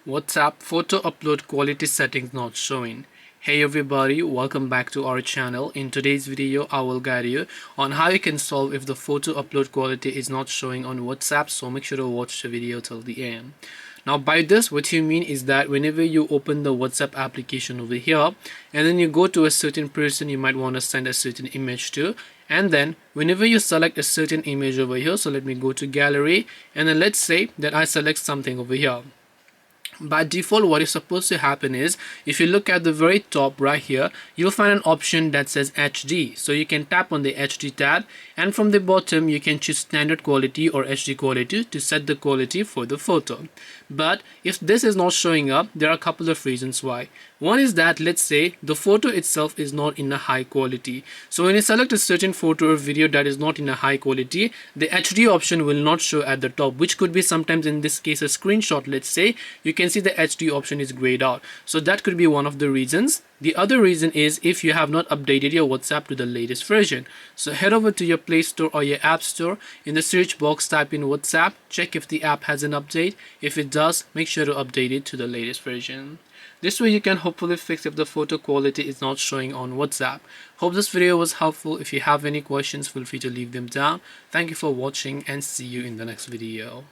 WhatsApp photo upload quality settings not showing. Hey everybody, welcome back to our channel. In today's video I will guide you on how you can solve if the photo upload quality is not showing on WhatsApp, so make sure to watch the video till the end. Now by this, what you mean is that whenever you open the WhatsApp application over here and then you go to a certain person you might want to send a certain image to, and then whenever you select a certain image over here, so let me go to gallery and then let's say that I select something over here. By default, what is supposed to happen is if you look at the very top right here, you'll find an option that says HD. So you can tap on the HD tab, and from the bottom you can choose standard quality or HD quality to set the quality for the photo. But if this is not showing up, there are a couple of reasons why. One is that let's say the photo itself is not in a high quality. So when you select a certain photo or video that is not in a high quality, the HD option will not show at the top, which could be sometimes in this case a screenshot. Let's say you can see the HD option is grayed out. So that could be one of the reasons. The other reason is if you have not updated your WhatsApp to the latest version. So head over to your Play Store or your App Store. In the search box type in WhatsApp, check if the app has an update. If it does, make sure to update it to the latest version. This way you can hopefully fix if the photo quality is not showing on WhatsApp. Hope this video was helpful. If you have any questions, feel free to leave them down. Thank you for watching and see you in the next video.